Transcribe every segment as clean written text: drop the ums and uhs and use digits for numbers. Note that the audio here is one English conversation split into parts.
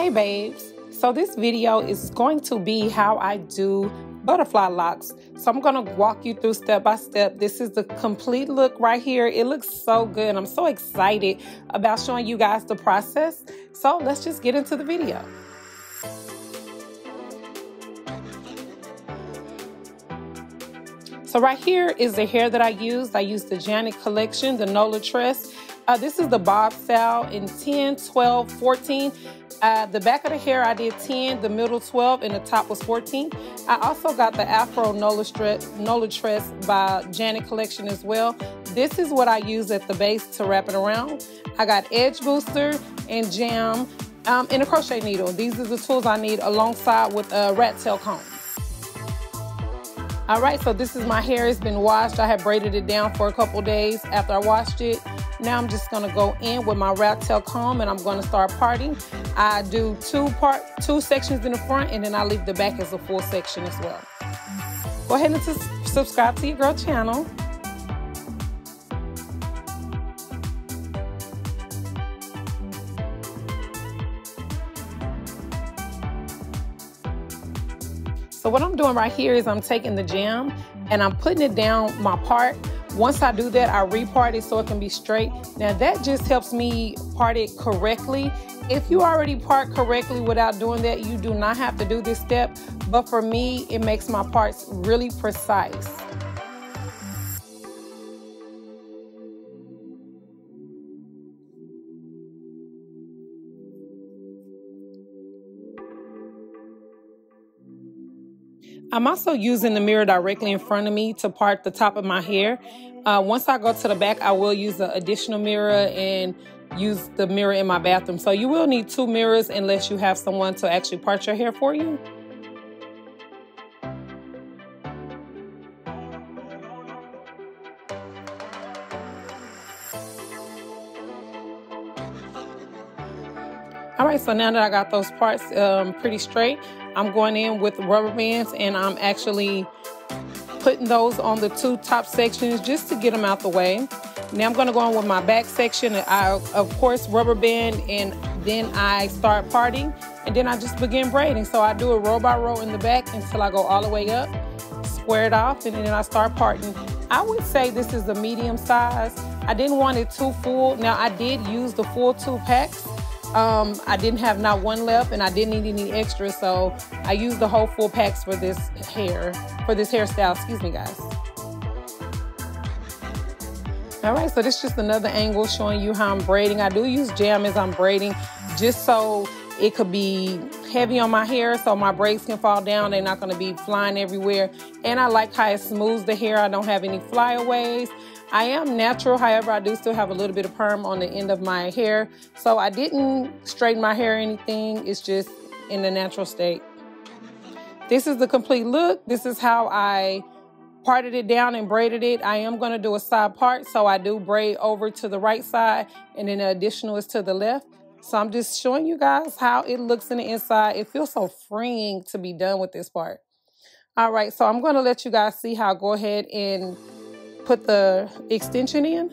Hey babes, so this video is going to be how I do butterfly locks. So I'm going to walk you through step by step. This is the complete look right here. It looks so good. I'm so excited about showing you guys the process. So let's just get into the video. So right here is the hair that I used. I used the Janet collection, the Nola Tress. This is the bob style in 10, 12, 14. The back of the hair I did 10, the middle 12, and the top was 14. I also got the Afro Nola Tress by Janet collection as well. This is what I use at the base to wrap it around. I got edge booster and jam and a crochet needle. These are the tools I need alongside with a rat tail comb. All right, so this is my hair. It's been washed. I had braided it down for a couple days after I washed it. Now I'm just gonna go in with my rat tail comb and I'm gonna start parting. I do two sections in the front and then I leave the back as a full section as well. Go ahead and subscribe to your girl channel. So what I'm doing right here is I'm taking the jam and I'm putting it down my part. Once I do that, I repart it so it can be straight. Now that just helps me part it correctly. If you already part correctly without doing that, you do not have to do this step. But for me, it makes my parts really precise. I'm also using the mirror directly in front of me to part the top of my hair. Once I go to the back, I will use an additional mirror and use the mirror in my bathroom. So you will need two mirrors unless you have someone to actually part your hair for you. All right, so now that I got those parts pretty straight, I'm going in with rubber bands and I'm actually putting those on the two top sections just to get them out the way. Now I'm going to go on with my back section. I, of course, rubber band and then I start parting and then I just begin braiding. So I do it row by row in the back until I go all the way up, square it off, and then I start parting. I would say this is the medium size. I didn't want it too full. Now I did use the full 2 packs. I didn't have not one left and I didn't need any extra, so I used the whole full packs for this hairstyle, excuse me guys. All right, so this is just another angle showing you how I'm braiding. I do use jam as I'm braiding just so it could be heavy on my hair so my braids can fall down. They're not gonna be flying everywhere. And I like how it smooths the hair. I don't have any flyaways. I am natural, however, I do still have a little bit of perm on the end of my hair. So I didn't straighten my hair or anything. It's just in the natural state. This is the complete look. This is how I parted it down and braided it. I am gonna do a side part. So I do braid over to the right side and then the additional is to the left. So I'm just showing you guys how it looks in the inside. It feels so freeing to be done with this part. All right, so I'm gonna let you guys see how I go ahead and put the extension in.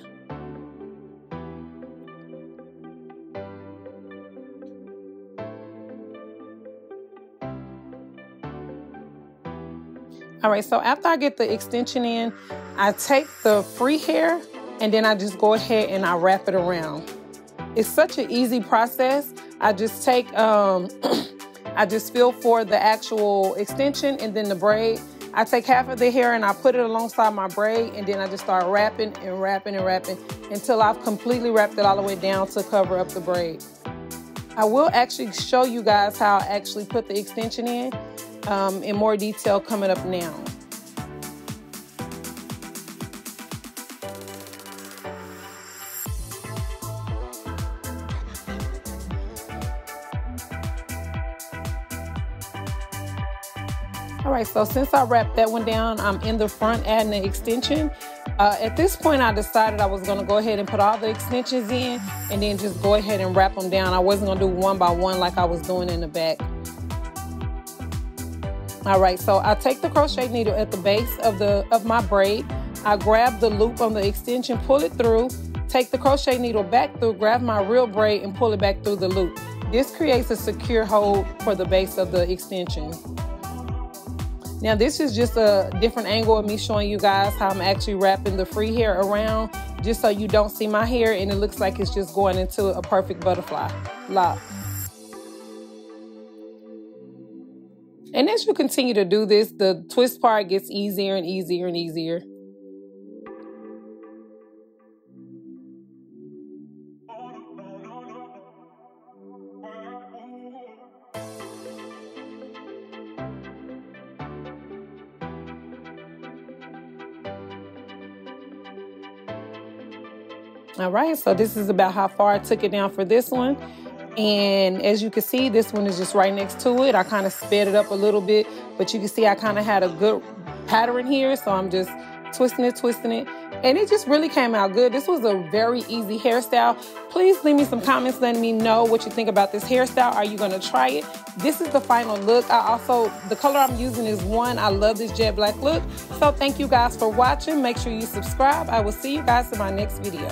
All right, so after I get the extension in, I take the free hair and then I just go ahead and I wrap it around. It's such an easy process. I just take, I just feel for the actual extension and then the braid. I take half of the hair and I put it alongside my braid and then I just start wrapping and wrapping and wrapping until I've completely wrapped it all the way down to cover up the braid. I will actually show you guys how I actually put the extension in more detail coming up now. All right, so since I wrapped that one down, I'm in the front adding the extension. At this point, I decided I was gonna go ahead and put all the extensions in and then just go ahead and wrap them down. I wasn't gonna do one by one like I was doing in the back. All right, so I take the crochet needle at the base of my braid. I grab the loop on the extension, pull it through, take the crochet needle back through, grab my real braid and pull it back through the loop. This creates a secure hold for the base of the extension. Now this is just a different angle of me showing you guys how I'm actually wrapping the free hair around, just so you don't see my hair and it looks like it's just going into a perfect butterfly lock. And as you continue to do this, the twist part gets easier and easier and easier. All right, so this is about how far I took it down for this one. And as you can see, this one is just right next to it. I kind of sped it up a little bit, but you can see I kind of had a good pattern here. So I'm just twisting it. And it just really came out good. This was a very easy hairstyle. Please leave me some comments letting me know what you think about this hairstyle. Are you gonna try it? This is the final look. The color I'm using is 1. I love this jet black look. So thank you guys for watching. Make sure you subscribe. I will see you guys in my next video.